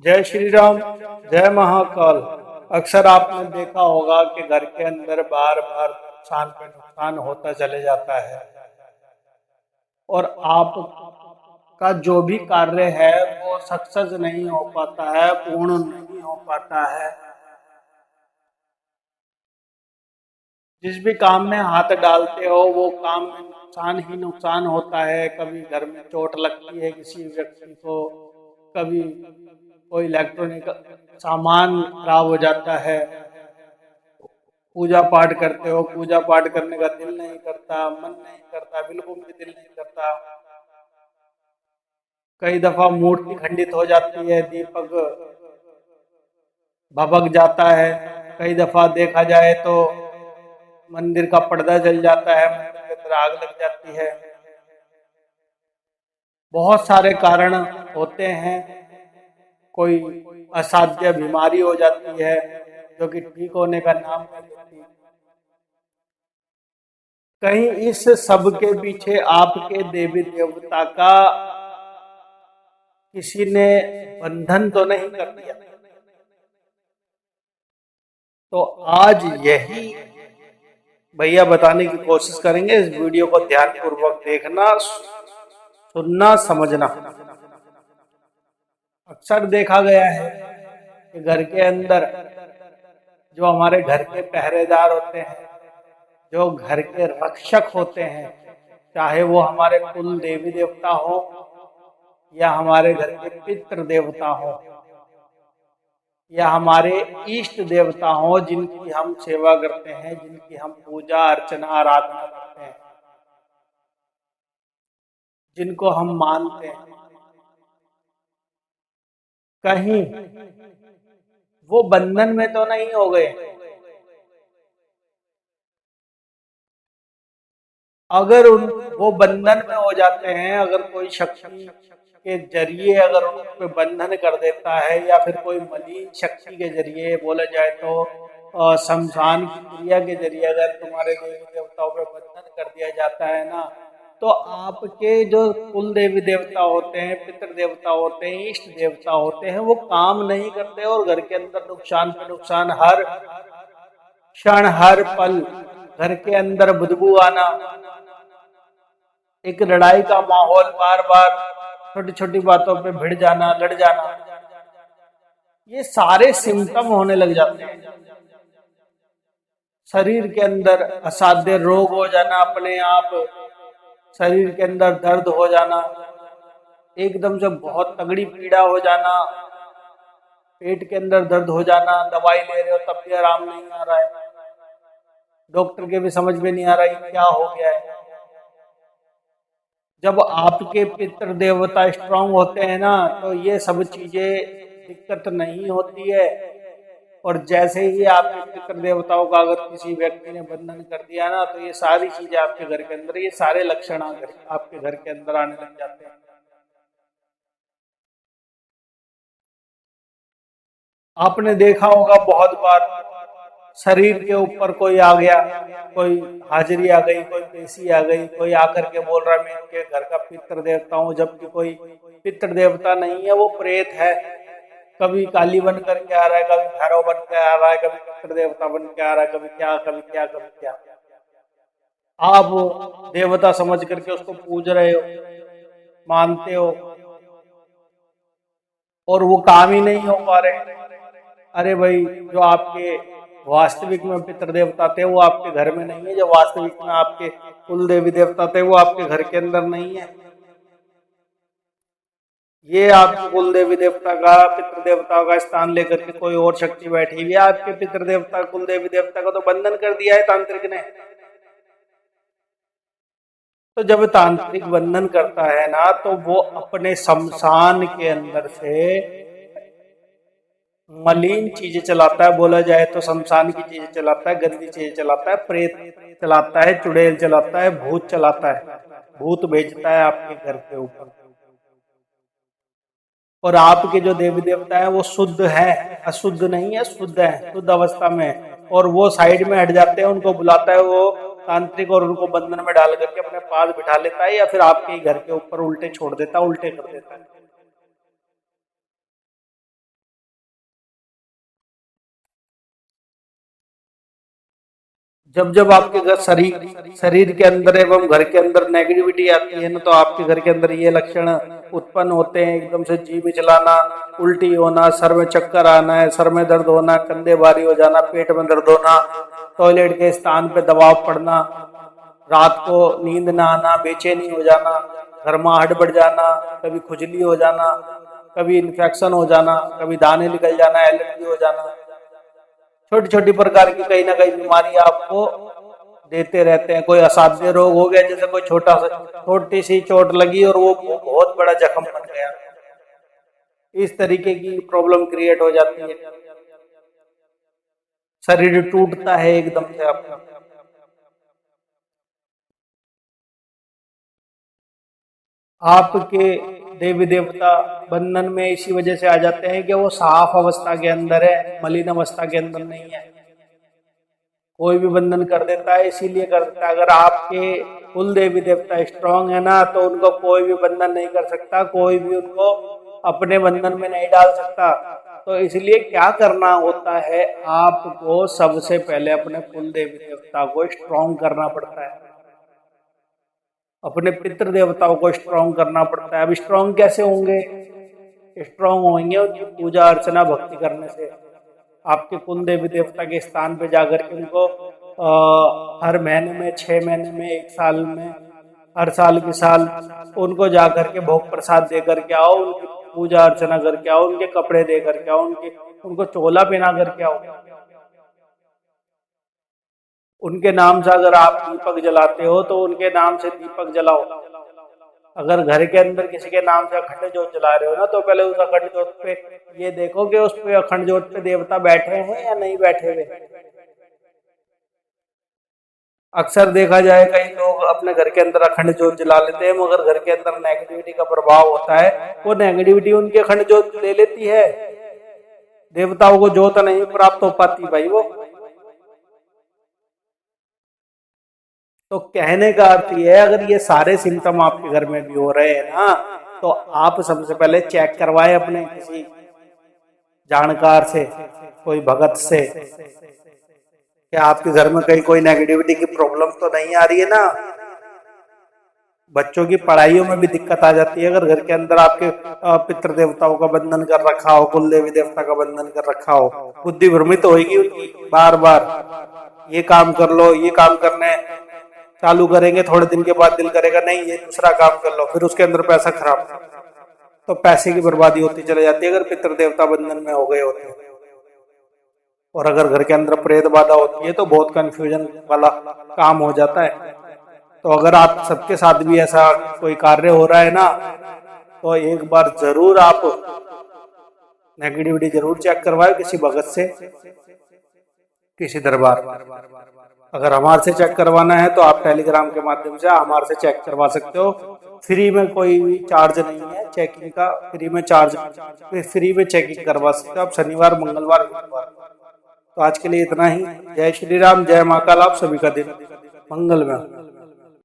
जय श्री राम। जय महाकाल। अक्सर आपने देखा होगा कि घर के अंदर बार बार नुकसान पे नुकसान होता चले जाता है और आपका जो भी कार्य है वो सक्सेस नहीं हो पाता है, पूर्ण नहीं हो पाता है। जिस भी काम में हाथ डालते हो वो काम में नुकसान ही नुकसान होता है। कभी घर में चोट लगती है किसी व्यक्ति को, कभी कोई इलेक्ट्रॉनिक सामान खराब हो जाता है। पूजा पाठ करते हो, पूजा पाठ करने का दिल नहीं करता, मन नहीं करता, बिल्कुल भी दिल नहीं करता। कई दफा मूर्ति खंडित हो जाती है, दीपक भभक जाता है। कई दफा देखा जाए तो मंदिर का पर्दा जल जाता है, मंदिर के अंदर आग लग जाती है। बहुत सारे कारण होते हैं। कोई असाध्य बीमारी हो जाती है जो कि ठीक होने का नाम नहीं लेती। कहीं इस सब के पीछे आपके देवी देवता का किसी ने बंधन तो नहीं कर दिया। तो आज यही भैया बताने की कोशिश करेंगे। इस वीडियो को ध्यानपूर्वक देखना, सुनना, समझना। अक्सर देखा गया है कि घर के अंदर जो हमारे घर के पहरेदार होते हैं, जो घर के रक्षक होते हैं, चाहे वो हमारे कुल देवी देवता हो या हमारे घर के पितृ देवता हो या हमारे इष्ट देवता हो, जिनकी हम सेवा करते हैं, जिनकी हम पूजा अर्चना आराधना करते हैं, जिनको हम मानते हैं, कहीं वो बंधन में तो नहीं हो गए। अगर वो बंधन में हो जाते हैं, अगर कोई शक्ति के जरिए अगर उन पे बंधन कर देता है या फिर कोई मलिन शक्ति के जरिए, बोला जाए तो शमशान की क्रिया के जरिए अगर तुम्हारे देवी देवताओं पे बंधन कर दिया जाता है ना, तो आपके जो कुल देवी देवता होते हैं, पितृ देवता होते हैं, इष्ट देवता होते हैं, वो काम नहीं करते और घर के अंदर नुकसान पे नुकसान, हर क्षण हर पल घर के अंदर बदबू आना, एक लड़ाई का माहौल, बार बार छोटी छोटी बातों पे भिड़ जाना, लड़ जाना, ये सारे सिम्टम होने लग जाते हैं। शरीर के अंदर असाध्य रोग हो जाना, अपने आप शरीर के अंदर दर्द हो जाना, एकदम से बहुत तगड़ी पीड़ा हो जाना, पेट के अंदर दर्द हो जाना, दवाई ले रहे हो तब भी आराम नहीं आ रहा है, डॉक्टर के भी समझ में नहीं आ रहा है क्या हो गया है। जब आपके पितृ देवता स्ट्रांग होते हैं ना, तो ये सब चीजें दिक्कत नहीं होती है। और जैसे ही आपके पितृ देवताओं का अगर किसी व्यक्ति ने बंधन कर दिया ना, तो ये सारी चीजें आपके घर के अंदर, ये सारे लक्षण आपके घर के अंदर आने लग जाते हैं। आपने देखा होगा बहुत बार शरीर के ऊपर कोई आ गया, कोई हाजिरी आ गई, कोई पेशी आ गई, कोई आकर के बोल रहा है मैं इनके घर का पितृ देवता हूँ, जबकि कोई पितृ देवता नहीं है, वो प्रेत है। कभी काली बन करके आ रहा है, कभी भैरव बन के आ रहा है, कभी पितृ देवता बन के आ रहा है, कभी क्या कभी क्या कभी क्या। आप देवता समझ करके उसको पूज रहे हो, मानते हो, और वो काम ही नहीं हो पा रहे। अरे भाई, जो आपके वास्तविक में पितृ देवता थे वो आपके घर में नहीं है, जो वास्तविक में आपके कुल देवी देवता थे वो आपके घर के अंदर नहीं है। ये आपके कुल देवी देवता का, पितृ देवता का स्थान लेकर के कोई और शक्ति बैठी हुई है। आपके पितृ देवता, कुल देवी देवता का तो बंधन कर दिया है तांत्रिक ने। तो जब तांत्रिक बंधन करता है ना, तो वो अपने शमशान के अंदर से मलिन चीजें चलाता है, बोला जाए तो शमशान की चीजें चलाता है, गंदी चीजें चलाता है, प्रेत चलाता है, चुड़ैल चलाता है, भूत चलाता है, भूत भेजता है आपके घर के ऊपर। और आपके जो देवी देवता है वो शुद्ध है, अशुद्ध नहीं है, शुद्ध है, शुद्ध अवस्था में। और वो साइड में हट जाते हैं, उनको बुलाता है वो तांत्रिक और उनको बंधन में डाल करके अपने पास बिठा लेता है, या फिर आपके घर के ऊपर उल्टे छोड़ देता है, उल्टे कर देता है। जब जब आपके घर शरीर शरीर के अंदर एवं घर के अंदर नेगेटिविटी आती है ना, तो आपके घर के अंदर ये लक्षण उत्पन्न होते हैं। एकदम से जी मिचलाना, उल्टी होना, सर में चक्कर आना है, सर में दर्द होना, कंधे भारी हो जाना, पेट में दर्द होना, टॉयलेट के स्थान पे दबाव पड़ना, रात को नींद ना आना, बेचैनी हो जाना, गर्माहट बढ़ जाना, कभी खुजली हो जाना, कभी इन्फेक्शन हो जाना, कभी दाने निकल जाना, एलर्जी हो जाना, छोटी छोटी प्रकार की कहीं ना कहीं बीमारी आपको देते रहते हैं। कोई असाध्य रोग हो गया, जैसे कोई छोटी सी चोट लगी और वो बहुत बड़ा जख्म बन गया, इस तरीके की प्रॉब्लम क्रिएट हो जाती है। शरीर टूटता है एकदम से आपका। आपके देवी देवता बंधन में इसी वजह से आ जाते हैं कि वो साफ अवस्था के अंदर है, मलिन अवस्था के अंदर नहीं है। कोई भी बंधन कर देता है, इसीलिए कर देता है। अगर आपके कुल देवी देवता स्ट्रांग है ना, तो उनको कोई भी बंधन नहीं कर सकता, कोई भी उनको अपने बंधन में नहीं डाल सकता। तो इसलिए क्या करना होता है, आपको सबसे पहले अपने कुल देवी देवता को स्ट्रांग करना पड़ता है, अपने पितृ देवताओं को स्ट्रांग करना पड़ता है। अब स्ट्रांग कैसे होंगे? स्ट्रांग होंगे उनकी पूजा अर्चना भक्ति करने से। आपके कुल देवी देवता के स्थान पे जाकर के उनको हर महीने में, 6 महीने में, 1 साल में, हर साल के साल उनको जाकर के भोग प्रसाद दे करके आओ, उनकी पूजा अर्चना करके आओ, उनके कपड़े दे करके आओ, उनको चोला पहना करके आओ। उनके नाम से अगर आप दीपक जलाते हो तो उनके नाम से दीपक जलाओ। अगर घर के अंदर किसी के नाम से अखंड ज्योत जला रहे हो ना, तो पहले उस अखंड ज्योत पे ये देखो कि उस पे अखंड ज्योत पे देवता बैठे हैं या नहीं बैठे हुए। अक्सर देखा जाए कई लोग अपने घर के अंदर अखंड ज्योत जला लेते हैं, मगर घर के अंदर नेगेटिविटी का प्रभाव होता है, वो नेगेटिविटी उनके अखंड ज्योत ले लेती है, देवताओं को ज्योत नहीं प्राप्त हो पाती भाई वो। तो कहने का अर्थ ये है, अगर ये सारे सिम्टम आपके घर में भी हो रहे हैं ना, तो आप सबसे पहले चेक करवाए अपने किसी जानकार से, कोई भगत से, क्या आपके घर में कहीं कोई नेगेटिविटी की प्रॉब्लम तो नहीं आ रही है ना। बच्चों की पढ़ाइयों में भी दिक्कत आ जाती है अगर घर के अंदर आपके पितृ देवताओं का बंधन कर रखा हो, कुल देवी देवता का बंधन कर रखा हो। बुद्धि भ्रमित होगी उनकी, बार बार ये काम कर लो, ये काम करने चालू करेंगे, थोड़े दिन के बाद दिल करेगा नहीं ये दूसरा काम कर लो, फिर उसके अंदर पैसा खराब, तो पैसे की बर्बादी होती चली जाती है अगर पितृ देवता बंधन में हो गए होते हैं। और अगर घर के अंदर प्रेत बाधा होती है तो बहुत कंफ्यूजन वाला काम हो जाता है। तो अगर आप सबके साथ भी ऐसा कोई कार्य हो रहा है ना, तो एक बार जरूर आप नेगेटिविटी जरूर चेक करवाए किसी भगत से, किसी दरबार। अगर हमारे से चेक करवाना है तो आप टेलीग्राम के माध्यम से हमारे से चेक करवा सकते हो, फ्री में, कोई भी चार्ज नहीं है चेकिंग का, फ्री में फ्री में चेकिंग करवा सकते हो आप शनिवार, मंगलवार, बुधवार। तो आज के लिए इतना ही। जय श्री राम, जय महाकाल, आप सभी का दिन मंगलमय।